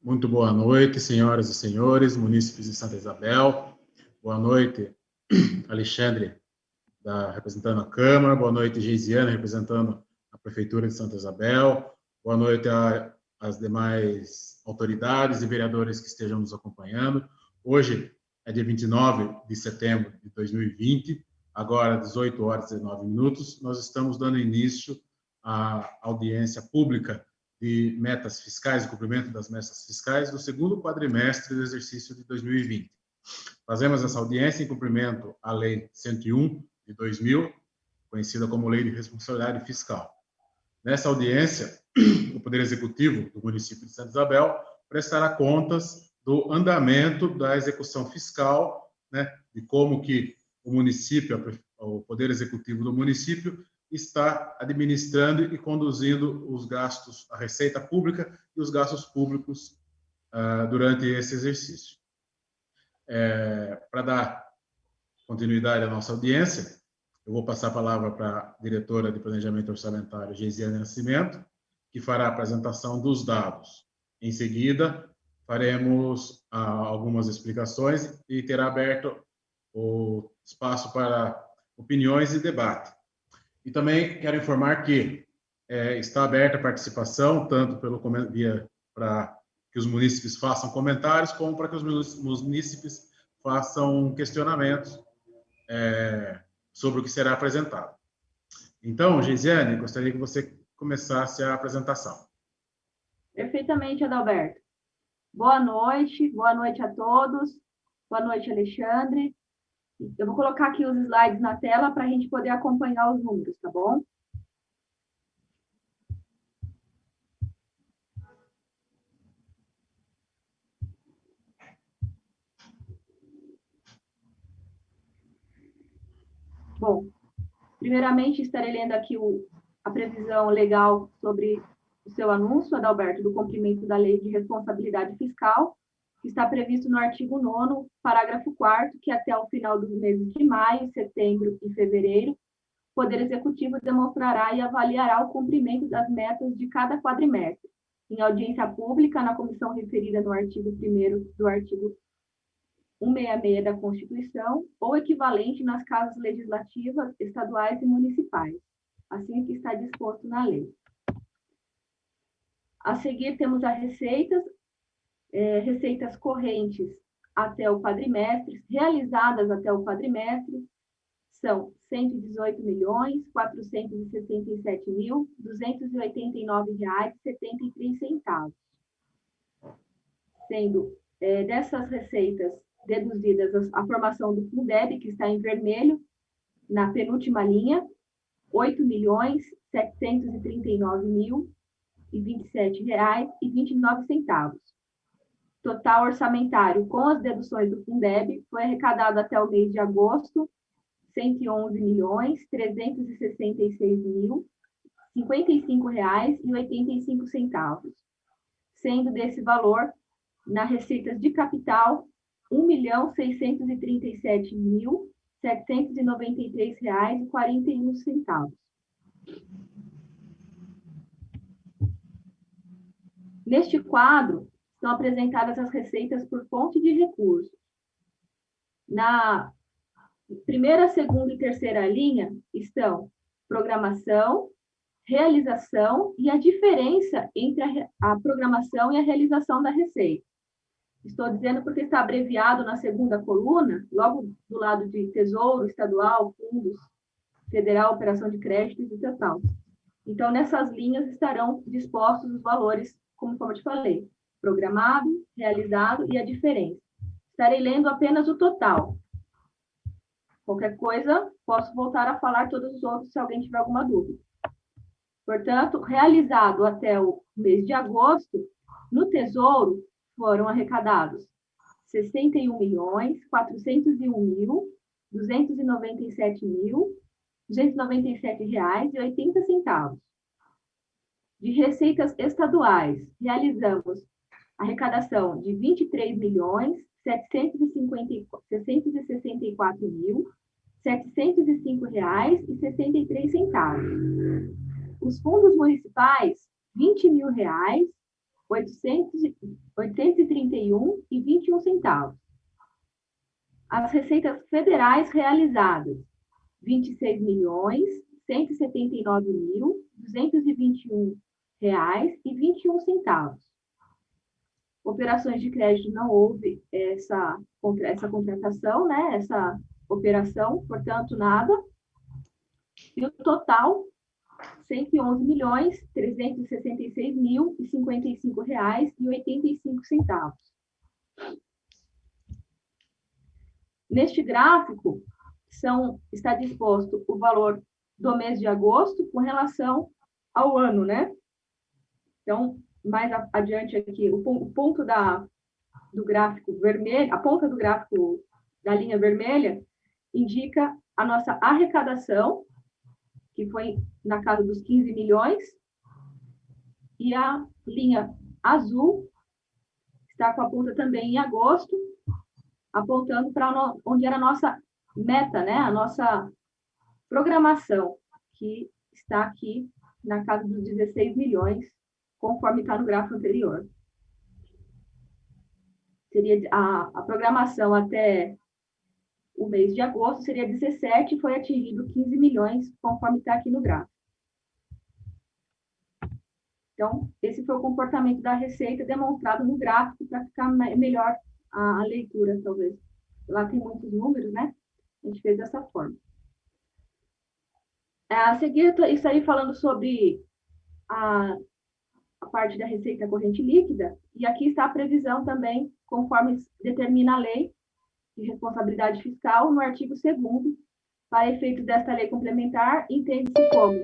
Muito boa noite, senhoras e senhores, munícipes de Santa Isabel. Boa noite, Alexandre, representando a Câmara. Boa noite, Geisiane, representando a Prefeitura de Santa Isabel. Boa noite às demais autoridades e vereadores que estejam nos acompanhando. Hoje é dia 29 de setembro de 2020, agora 18 horas e 19 minutos. Nós estamos dando início à audiência pública de metas fiscais, o cumprimento das metas fiscais do segundo quadrimestre do exercício de 2020. Fazemos essa audiência em cumprimento à Lei 101 de 2000, conhecida como Lei de Responsabilidade Fiscal. Nessa audiência, o Poder Executivo do município de Santa Isabel prestará contas do andamento da execução fiscal, né, de como que o município, o Poder Executivo do município, está administrando e conduzindo os gastos, a receita pública e os gastos públicos durante esse exercício. Para dar continuidade à nossa audiência, eu vou passar a palavra para a diretora de Planejamento Orçamentário, Geisiane Nascimento, que fará a apresentação dos dados. Em seguida, faremos algumas explicações e terá aberto o espaço para opiniões e debate. E também quero informar que está aberta a participação, tanto para que os munícipes façam comentários, como para que os munícipes façam questionamentos sobre o que será apresentado. Então, Geisiane, gostaria que você começasse a apresentação. Perfeitamente, Adalberto. Boa noite a todos. Boa noite, Alexandre. Eu vou colocar aqui os slides na tela para a gente poder acompanhar os números, tá bom? Bom, primeiramente estarei lendo aqui a previsão legal sobre o seu anúncio, Adalberto, do cumprimento da Lei de Responsabilidade Fiscal, que está previsto no artigo 9º, parágrafo 4º, que até o final dos meses de maio, setembro e fevereiro, o Poder Executivo demonstrará e avaliará o cumprimento das metas de cada quadrimestre, em audiência pública na comissão referida no artigo 1º do artigo 166 da Constituição, ou equivalente nas casas legislativas, estaduais e municipais, assim que está disposto na lei. A seguir, temos as receitas correntes até o quadrimestre, realizadas até o quadrimestre, são R$ 118.467.289,73, sendo dessas receitas deduzidas a formação do Fundeb, que está em vermelho, na penúltima linha, R$ 8.739.027,29. Total orçamentário com as deduções do Fundeb foi arrecadado até o mês de agosto, R$ 111.366.055,85, sendo desse valor, na receitas de capital, R$ 1.637.793,41. Neste quadro, estão apresentadas as receitas por fonte de recursos. Na primeira, segunda e terceira linha estão programação, realização e a diferença entre a programação e a realização da receita. Estou dizendo porque está abreviado na segunda coluna, logo do lado de Tesouro, Estadual, Fundos, Federal, Operação de Créditos e total. Então, nessas linhas estarão dispostos os valores, como eu te falei, programado, realizado e a diferença. Estarei lendo apenas o total. Qualquer coisa, posso voltar a falar todos os outros se alguém tiver alguma dúvida. Portanto, realizado até o mês de agosto, no Tesouro foram arrecadados R$ 61.401.297.297,80. De receitas estaduais, realizamos arrecadação de R$ 23.764.705,63. Os fundos municipais, R$ 20.000, 831,21. As receitas federais realizadas, R$ 26.179.221,21. Operações de crédito, não houve essa contratação, né? Essa operação, portanto, nada. E o total, R$ 111.366.055,85. Neste gráfico, está disposto o valor do mês de agosto com relação ao ano, né? Então, mais adiante aqui, o ponto do gráfico vermelho, a ponta do gráfico da linha vermelha, indica a nossa arrecadação, que foi na casa dos 15 milhões, e a linha azul está com a ponta também em agosto, apontando para onde era a nossa meta, né? A nossa programação, que está aqui na casa dos 16 milhões, conforme está no gráfico anterior. Seria a programação até o mês de agosto seria 17 e foi atingido 15 milhões, conforme está aqui no gráfico. Então, esse foi o comportamento da receita demonstrado no gráfico para ficar melhor a leitura, talvez. Lá tem muitos números, né? A gente fez dessa forma. A seguir, estarei falando sobre a parte da receita corrente líquida, e aqui está a previsão também, conforme determina a lei de responsabilidade fiscal, no artigo 2º, para efeitos desta lei complementar, entende-se como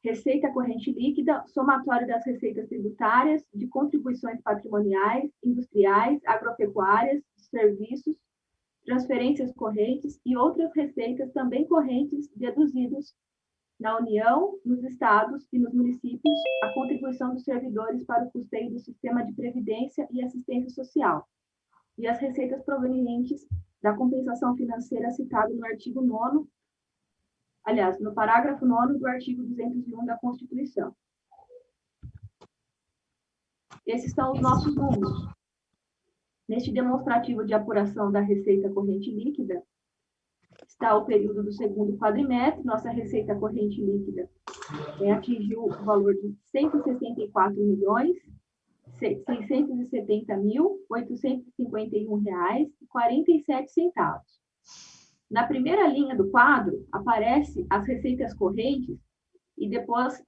receita corrente líquida, somatório das receitas tributárias, de contribuições patrimoniais, industriais, agropecuárias, serviços, transferências correntes e outras receitas também correntes deduzidos na União, nos estados e nos municípios, a contribuição dos servidores para o custeio do sistema de previdência e assistência social, e as receitas provenientes da compensação financeira citada no artigo 9º, aliás, no parágrafo 9º do artigo 201 da Constituição. Esses são os nossos números. Neste demonstrativo de apuração da receita corrente líquida, está o período do segundo quadrimestre. Nossa receita corrente líquida atingiu o valor de R$ 164.670.851,47. Na primeira linha do quadro, aparece as receitas correntes e depois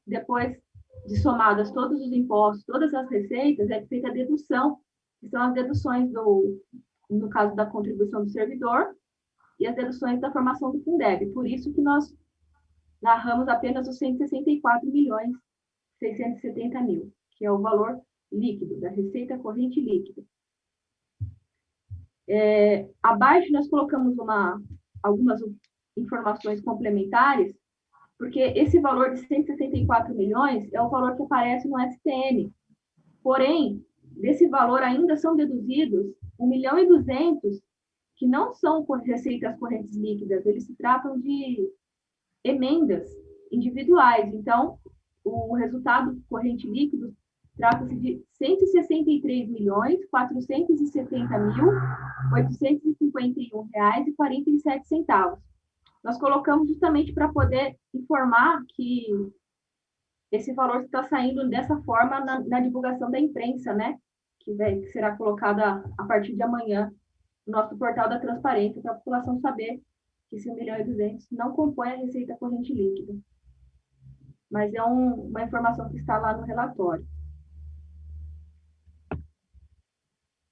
de somadas todos os impostos, todas as receitas, é feita a dedução, que são as deduções no caso da contribuição do servidor, e as deduções da formação do Fundeb. Por isso que nós narramos apenas os 164.670.000, que é o valor líquido, da receita corrente líquida. Abaixo nós colocamos algumas informações complementares, porque esse valor de 164 milhões é o valor que aparece no STN. Porém, desse valor ainda são deduzidos 1.200.000 que não são receitas correntes líquidas, eles se tratam de emendas individuais. Então, o resultado corrente líquido trata-se de R$ 163.470.851,47. Nós colocamos justamente para poder informar que esse valor está saindo dessa forma na divulgação da imprensa, né? Que será colocada a partir de amanhã no nosso portal da transparência, para a população saber que esse 1.200.000 não compõe a receita corrente líquida. Mas é uma informação que está lá no relatório.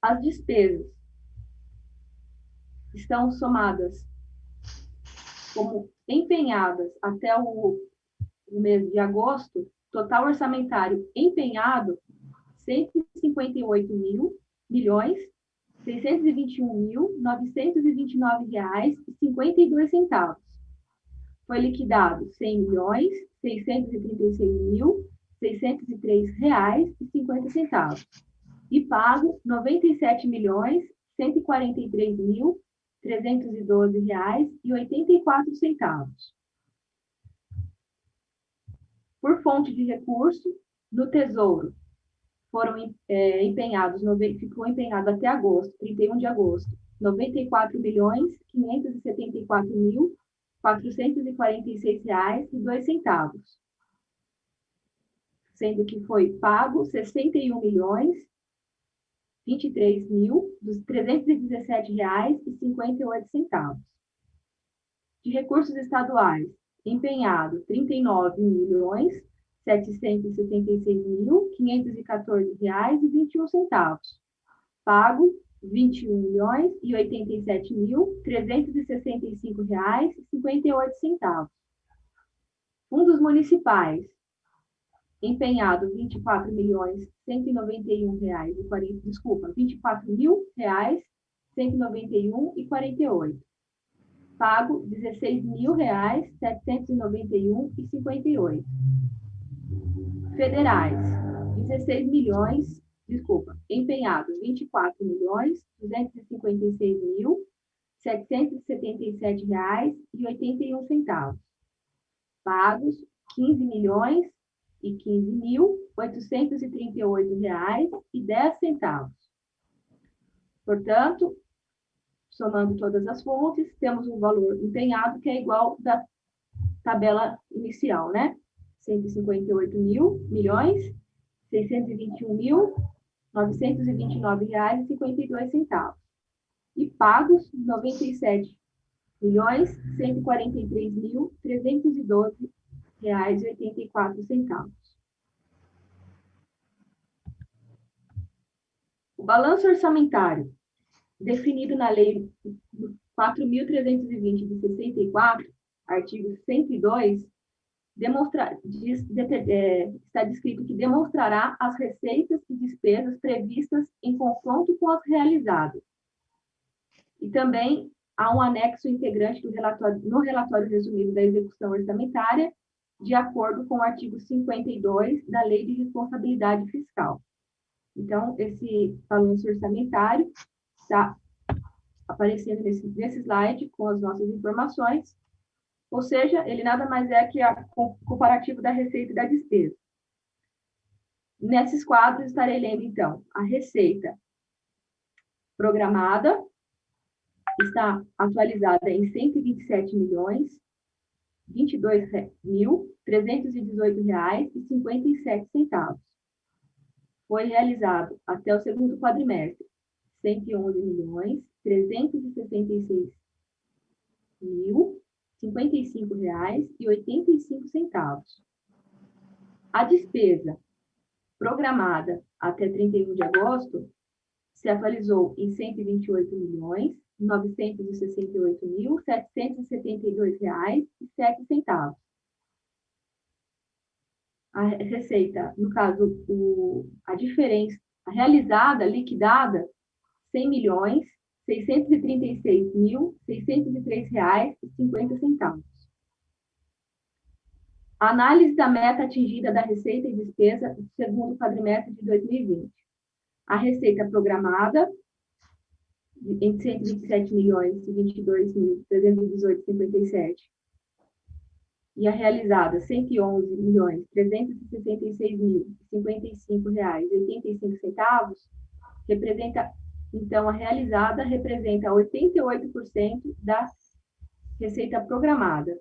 As despesas estão somadas como empenhadas até o mês de agosto, total orçamentário empenhado, R$ 158.621.929,52. Foi liquidado R$ 100.636.603,50 e pago R$ 97.143.312,84. Por fonte de recurso, no Tesouro, foram empenhados, ficou empenhado até agosto, 31 de agosto, R$ 94.574.446,02, sendo que foi pago R$ 61.023.317,58. De recursos estaduais, empenhado R$ 39.776.514,21, pago R$ 21.087.365,58. Fundos municipais, empenhado R$ 24.191,48. Pago R$ 16.791,58. Federais, empenhado R$ 24.256.777,81. Pagos R$ 15.015.838,10. Portanto, somando todas as fontes, temos um valor empenhado que é igual da tabela inicial, né? R$ 158.621.929,52. E pagos R$ 97.143.312,84. O balanço orçamentário, definido na Lei 4.320 de 64, artigo 102, está descrito que demonstrará as receitas e despesas previstas em confronto com as realizadas. E também há um anexo integrante no relatório resumido da execução orçamentária, de acordo com o artigo 52 da Lei de Responsabilidade Fiscal. Então, esse balanço orçamentário está aparecendo nesse slide com as nossas informações, ou seja, ele nada mais é que o comparativo da receita e da despesa. Nesses quadros, estarei lendo, então, a receita programada está atualizada em R$ 127.022.318,57. Foi realizado até o segundo quadrimestre R$ 111.366.055,85. A despesa programada até 31 de agosto se atualizou em R$ 128.968.772,07. A receita, no caso, a diferença, a realizada, liquidada, R$ 100.636.603,50. A análise da meta atingida da receita e despesa do segundo quadrimestre de 2020. A receita programada em R$ 127.022.318,57 e a realizada R$ 111.366.055,85, representa, então, a realizada representa 88% da receita programada,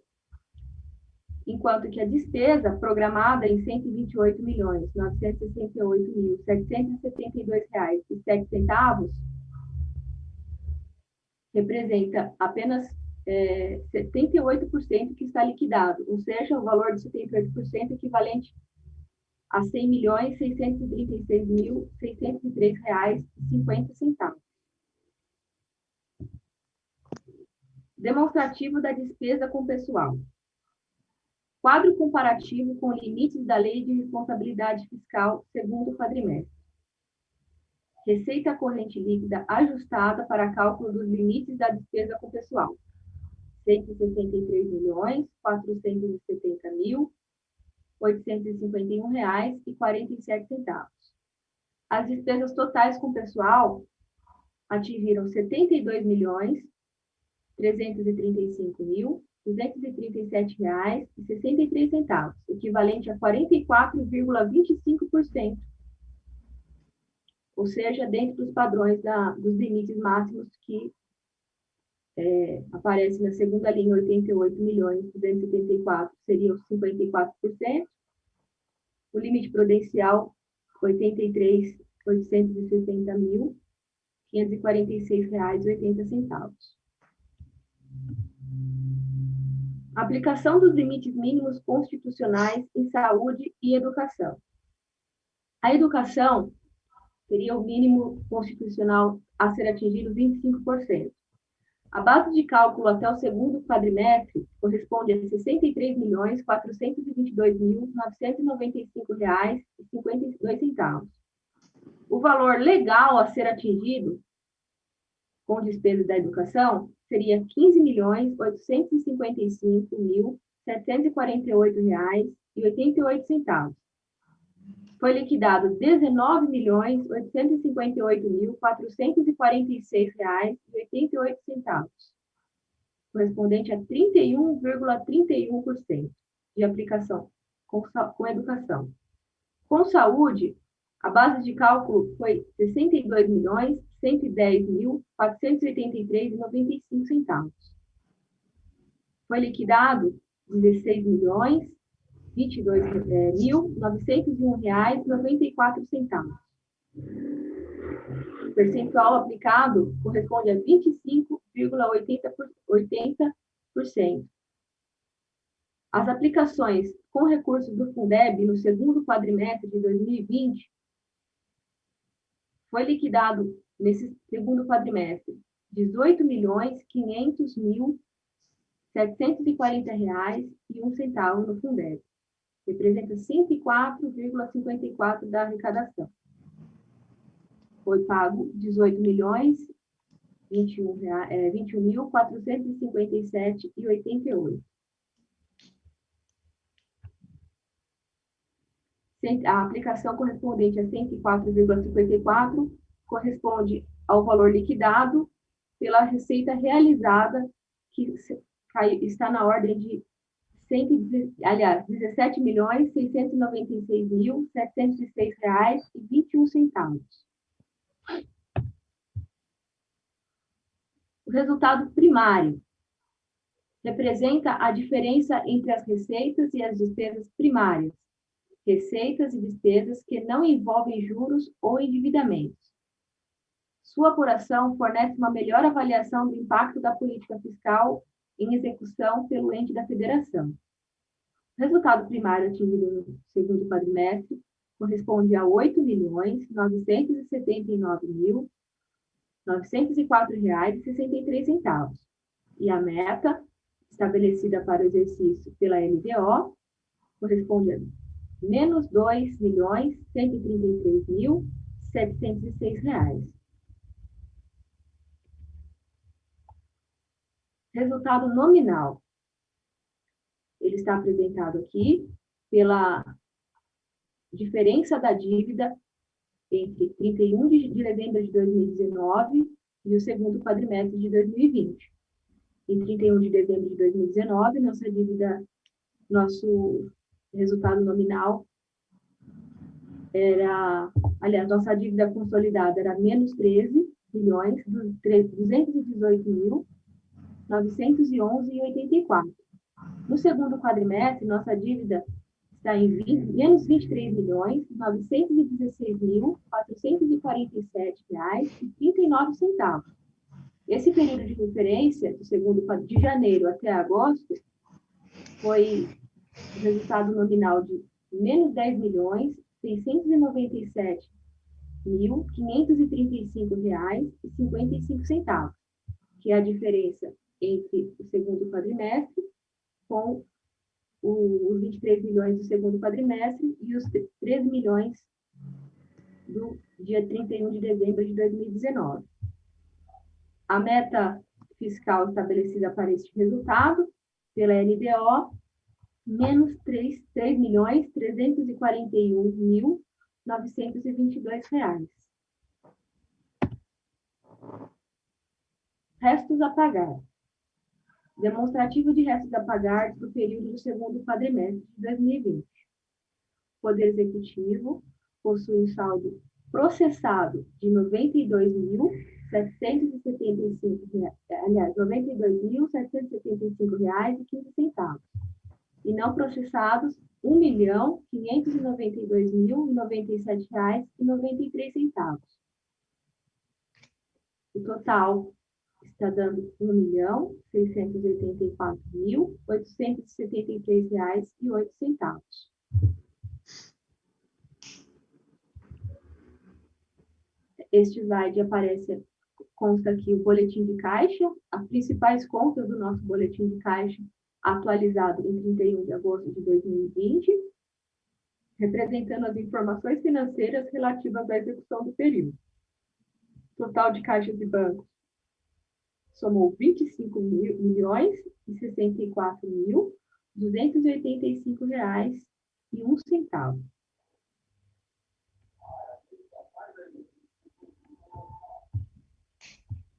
enquanto que a despesa programada em R$ 128.968.772,07 representa apenas 78% que está liquidado, ou seja, o valor de 78% equivalente a R$ 100.636.603,50. Demonstrativo da despesa com pessoal. Quadro comparativo com limites da Lei de Responsabilidade Fiscal, segundo quadrimestre. Receita corrente líquida ajustada para cálculo dos limites da despesa com pessoal. R$ 163.470.851,47. As despesas totais com pessoal atingiram R$ 72.335.237,63, equivalente a 44,25% ou seja, dentro dos padrões dos limites máximos que aparece na segunda linha, 88.274 seria os 54%. O limite prudencial, 83.860.546,80 reais. Aplicação dos limites mínimos constitucionais em saúde e educação. A educação teria o mínimo constitucional a ser atingido 25%. A base de cálculo até o segundo quadrimestre corresponde a R$ 63.422.995,52. O valor legal a ser atingido com despesas da educação seria R$ 15.855.748,88. Foi liquidado R$ 19.858.446,88, correspondente a 31,31% de aplicação com educação. Com saúde, a base de cálculo foi R$ 62.110.483,95. Foi liquidado R$ 16.022.901,94. O percentual aplicado corresponde a 25,80%. As aplicações com recursos do Fundeb no segundo quadrimestre de 2020 foi liquidado nesse segundo quadrimestre R$ 18.500.740,01 no Fundeb. Representa 104,54% da arrecadação. Foi pago R$ 18.021.457,88. A aplicação correspondente a 104,54% corresponde ao valor liquidado pela receita realizada, que está na ordem de R$17.696.706,21. O resultado primário representa a diferença entre as receitas e as despesas primárias, receitas e despesas que não envolvem juros ou endividamentos. Sua apuração fornece uma melhor avaliação do impacto da política fiscal em execução pelo ente da federação. O resultado primário atingido no segundo quadrimestre corresponde a R$ 8.979.904,63. E a meta estabelecida para o exercício pela LDO corresponde a menos R$ 2.133.706. Resultado nominal. Ele está apresentado aqui pela diferença da dívida entre 31 de dezembro de 2019 e o segundo quadrimestre de 2020. Em 31 de dezembro de 2019, nosso resultado nominal nossa dívida consolidada era menos 13.218.911,84. No segundo quadrimestre, nossa dívida está em menos 23.916.447,39. Esse período de referência, de janeiro até agosto, foi o resultado nominal de menos 10.697.535,55, que é a diferença entre o segundo quadrimestre com os 23 milhões do segundo quadrimestre e os 13 milhões do dia 31 de dezembro de 2019. A meta fiscal estabelecida para este resultado, pela LDO, menos R$ 3.341.922. Restos a pagar. Demonstrativo de restos a pagar para o período do segundo quadrimestre de 2020. O Poder Executivo possui um saldo processado de R$ 92.775, aliás, R$ 92.775,15, e não processados R$ 1.592.097,93. O total está dando R$ 1.684.873,08. Este slide consta aqui o boletim de caixa, as principais contas do nosso boletim de caixa atualizado em 31 de agosto de 2020, representando as informações financeiras relativas à execução do período. Total de caixas de bancos somou R$ 25.064.285,01.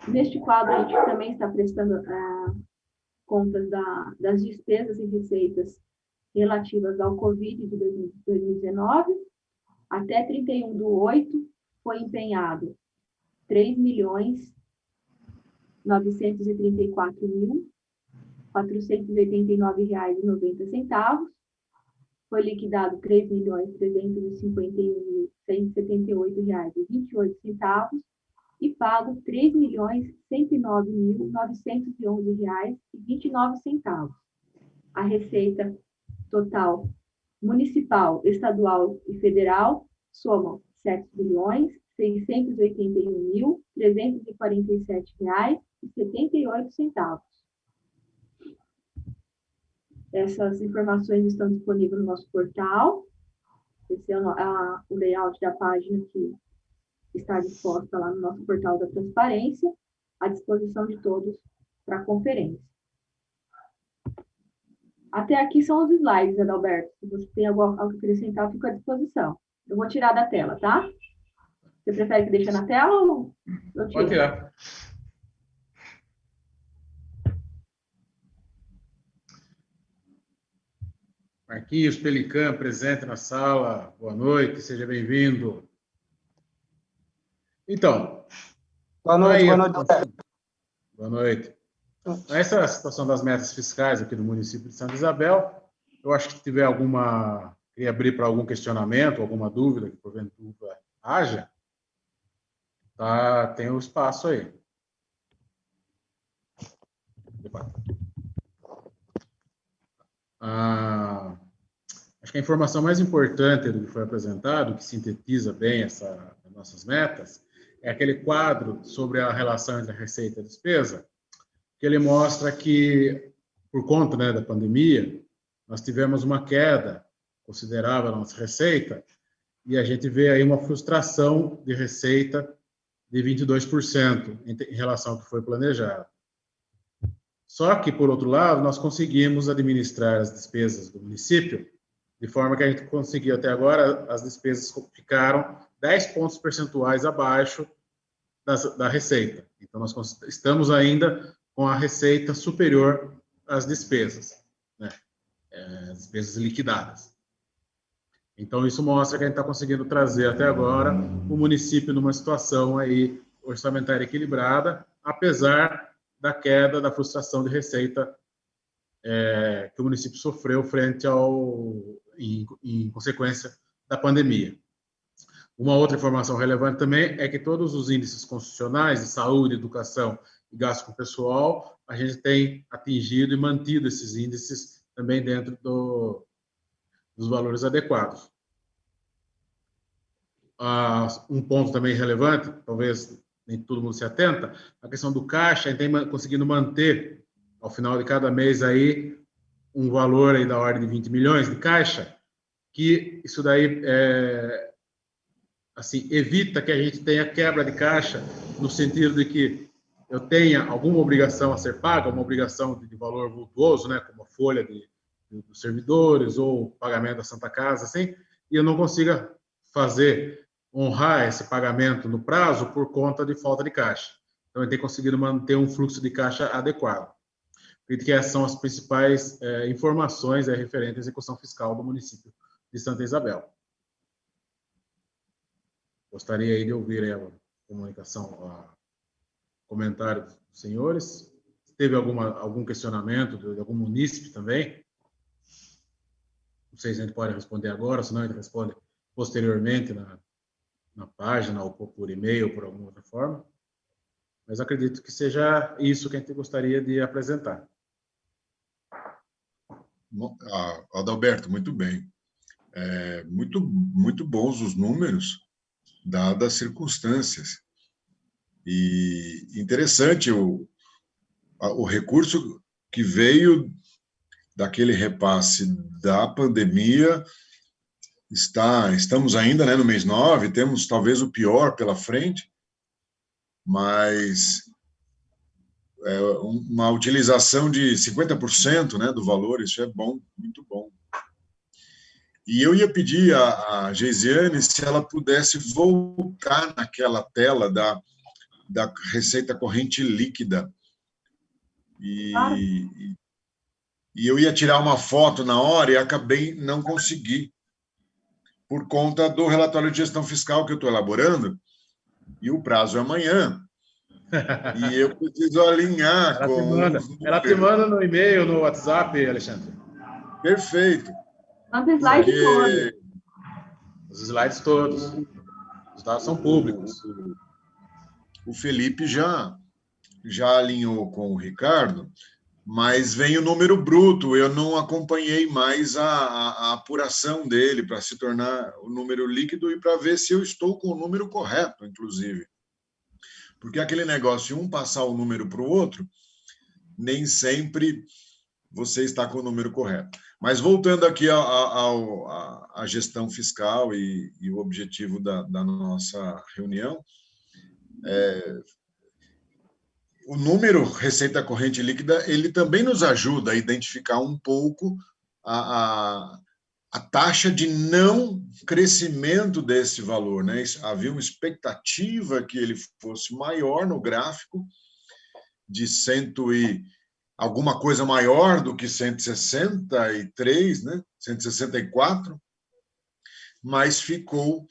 Neste quadro, a gente também está prestando contas das despesas e receitas relativas ao Covid de 2019. Até 31/8 foi empenhado R$ 3.934.489,90. Foi liquidado R$ 3.351.178,28 e pago R$ 3.109.911,29. A receita total municipal, estadual e federal somam R$ 7.681.347,78. Essas informações estão disponíveis no nosso portal. Esse é o layout da página que está disposta lá no nosso portal da transparência, à disposição de todos para a conferência. Até aqui são os slides, Adalberto. Se você tem algo a acrescentar, eu fico à disposição. Eu vou tirar da tela, tá? Você prefere que deixe na tela ou eu tiro? Pode tirar. Marquinhos Pelican, presente na sala. Boa noite, seja bem-vindo. Então, boa noite, boa noite. Boa noite. Essa é a situação das metas fiscais aqui do município de Santa Isabel. Eu acho que se tiver queria abrir para algum questionamento, alguma dúvida que porventura haja, tá, tem o espaço aí. Acho que a informação mais importante do que foi apresentado, que sintetiza bem as nossas metas, é aquele quadro sobre a relação entre a receita e a despesa, que ele mostra que, por conta, né, da pandemia, nós tivemos uma queda considerável na nossa receita, e a gente vê aí uma frustração de receita de 22% em relação ao que foi planejado. Só que, por outro lado, nós conseguimos administrar as despesas do município de forma que a gente conseguiu até agora, as despesas ficaram 10 pontos percentuais abaixo da receita. Então, nós estamos ainda com a receita superior às despesas, né? As despesas liquidadas. Então, isso mostra que a gente está conseguindo trazer até agora o município numa situação aí orçamentária equilibrada, apesar da queda, da frustração de receita que o município sofreu em consequência da pandemia. Uma outra informação relevante também é que todos os índices constitucionais de saúde, educação e gasto com pessoal, a gente tem atingido e mantido esses índices também dentro dos valores adequados. Um ponto também relevante, talvez nem todo mundo se atenta, a questão do caixa, a gente tem conseguido manter, ao final de cada mês, aí, um valor aí da ordem de 20 milhões de caixa, que isso daí assim, evita que a gente tenha quebra de caixa, no sentido de que eu tenha alguma obrigação a ser paga, uma obrigação de valor vultuoso, né, como a folha dos servidores ou pagamento da Santa Casa, assim, e eu não consiga honrar esse pagamento no prazo por conta de falta de caixa. Então, eu tenho conseguido manter um fluxo de caixa adequado. Acredito que essas são as principais informações referentes à execução fiscal do município de Santa Isabel. Gostaria aí de ouvir aí a comunicação, comentário dos senhores. Teve algum questionamento de algum munícipe também? Não sei se a gente pode responder agora, senão a gente responde posteriormente na página, ou por e-mail, ou por alguma outra forma. Mas acredito que seja isso que a gente gostaria de apresentar. Adalberto, muito bem. Muito bons os números, dadas as circunstâncias. E interessante o recurso que veio daquele repasse da pandemia. Estamos ainda, né, no mês 9, temos talvez o pior pela frente, mas uma utilização de 50%, né, do valor, isso é bom, muito bom. E eu ia pedir a Geisiane se ela pudesse voltar naquela tela da receita corrente líquida. E eu ia tirar uma foto na hora e acabei não consegui, por conta do relatório de gestão fiscal que eu estou elaborando, e o prazo é amanhã. E eu preciso alinhar Ela te manda no e-mail, no WhatsApp, Alexandre. Perfeito. Manda slide todo. Os slides todos. Os dados são públicos. O Felipe já alinhou com o Ricardo, mas vem o número bruto. Eu não acompanhei mais a apuração dele para se tornar o número líquido e para ver se eu estou com o número correto, inclusive. Porque aquele negócio, um passar o número para o outro, nem sempre você está com o número correto. Mas voltando aqui à gestão fiscal e o objetivo da nossa reunião, o número receita corrente líquida, ele também nos ajuda a identificar um pouco a taxa de não crescimento desse valor, né? Havia uma expectativa que ele fosse maior no gráfico, de alguma coisa maior do que 163, né? 164, mas ficou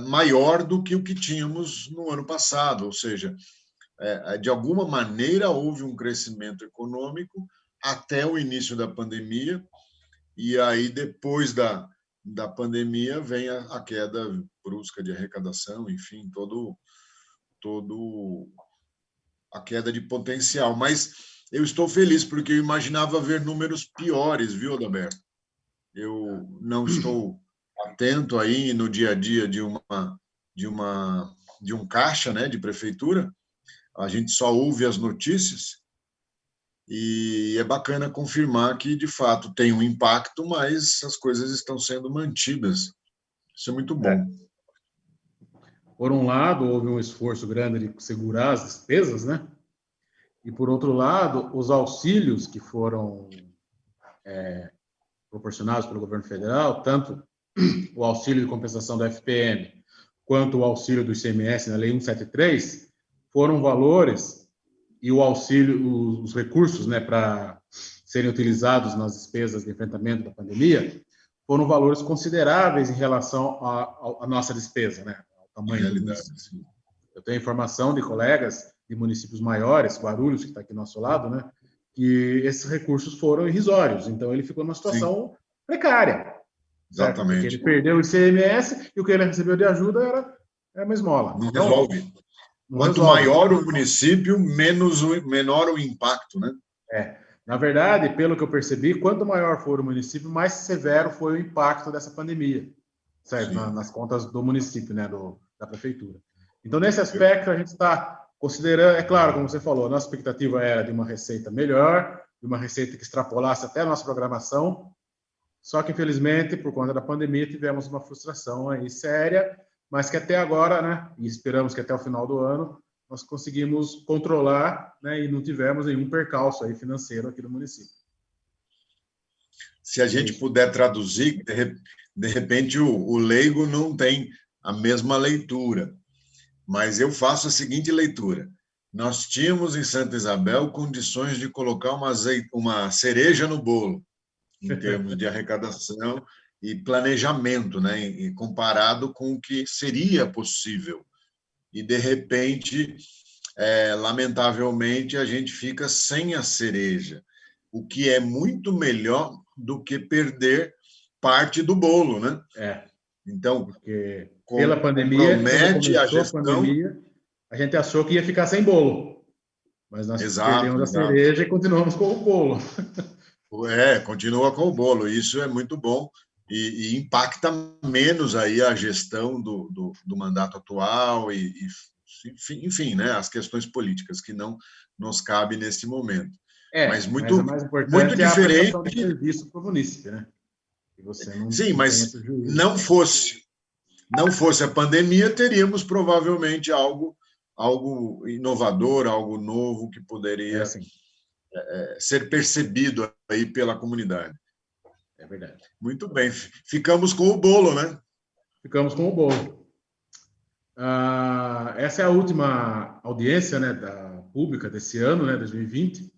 maior do que o que tínhamos no ano passado, ou seja, de alguma maneira houve um crescimento econômico até o início da pandemia, e aí depois da pandemia vem a queda brusca de arrecadação, enfim, todo a queda de potencial. Mas eu estou feliz porque eu imaginava ver números piores, viu, Adalberto? Eu não estou atento aí no dia a dia de um caixa, né, de prefeitura. A gente só ouve as notícias e é bacana confirmar que, de fato, tem um impacto, mas as coisas estão sendo mantidas. Isso é muito bom. Por um lado, houve um esforço grande de segurar as despesas, né? E, por outro lado, os auxílios que foram proporcionados pelo governo federal, tanto o auxílio de compensação da FPM quanto o auxílio do ICMS na Lei 173, foram valores, e o auxílio, os recursos, né, para serem utilizados nas despesas de enfrentamento da pandemia, foram valores consideráveis em relação à nossa despesa, né, ao tamanho do município. Eu tenho informação de colegas de municípios maiores, Guarulhos, que está aqui do nosso lado, né, que esses recursos foram irrisórios, então ele ficou numa situação precária. Exatamente. Porque ele perdeu o ICMS e o que ele recebeu de ajuda era uma esmola. Não então, resolve. Quanto maior o município, menor o impacto, né? Na verdade, pelo que eu percebi, quanto maior for o município, mais severo foi o impacto dessa pandemia, certo? Nas contas do município, né, da prefeitura. Então, nesse aspecto, a gente está considerando, é claro, como você falou, a nossa expectativa era de uma receita melhor, de uma receita que extrapolasse até a nossa programação, só que, infelizmente, por conta da pandemia, tivemos uma frustração aí séria, mas que até agora, né, e esperamos que até o final do ano, nós conseguimos controlar, né, e não tivemos nenhum percalço aí financeiro aqui no município. Se a gente puder traduzir, de repente o leigo não tem a mesma leitura, mas eu faço a seguinte leitura. Nós tínhamos em Santa Isabel condições de colocar uma cereja no bolo, em termos de arrecadação e planejamento, né? E comparado com o que seria possível. E, de repente, lamentavelmente, a gente fica sem a cereja, o que é muito melhor do que perder parte do bolo, né? Então, porque pela pandemia, compromete a gestão. Pandemia, a gente achou que ia ficar sem bolo, mas nós perdemos a cereja e continuamos com o bolo. Continua com o bolo. Isso é muito bom e impacta menos aí a gestão do mandato atual e enfim, né, as questões políticas que não nos cabe nesse momento. Mas muito, mais importante muito diferente. É a prestação de serviço para o munícipe, né? Que você não, sim, mas não fosse a pandemia, teríamos provavelmente algo inovador, algo novo que poderia ser percebido aí pela comunidade. É verdade. Muito bem. Ficamos com o bolo, né? Ficamos com o bolo. Essa é a última audiência, né, pública desse ano, né, 2020.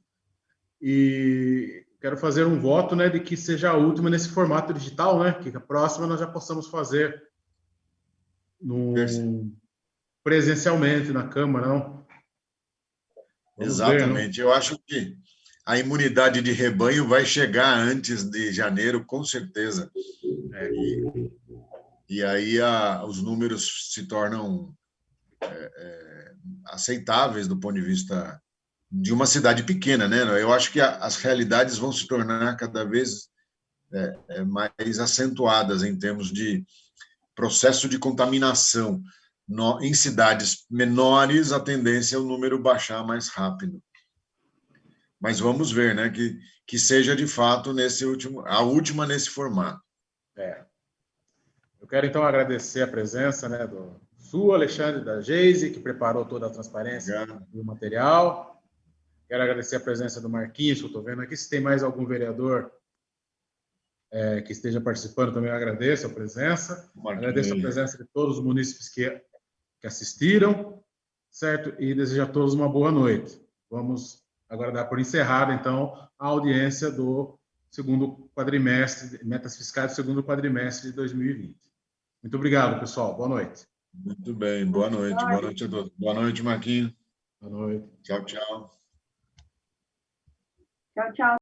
E quero fazer um voto, né, de que seja a última nesse formato digital, né? Que a próxima nós já possamos fazer presencialmente na Câmara, não? Exatamente. Eu acho que a imunidade de rebanho vai chegar antes de janeiro, com certeza. E aí os números se tornam aceitáveis do ponto de vista de uma cidade pequena, né? Eu acho que as realidades vão se tornar cada vez mais acentuadas em termos de processo de contaminação. Em cidades menores, a tendência é o número baixar mais rápido. Mas vamos ver, né? Que seja de fato a última nesse formato. Eu quero então agradecer a presença, né, do Alexandre, da Geise, que preparou toda a transparência do material. Quero agradecer a presença do Marquinhos, que eu estou vendo aqui. Se tem mais algum vereador que esteja participando, também eu agradeço a presença. Agradeço a presença de todos os munícipes que assistiram, certo? E desejo a todos uma boa noite. Vamos agora dar por encerrada, então, a audiência do segundo quadrimestre, metas fiscais do segundo quadrimestre de 2020. Muito obrigado, pessoal. Boa noite. Muito bem. Boa noite. Boa noite a todos. Boa noite, Marquinhos. Boa noite. Tchau, tchau. Tchau, tchau.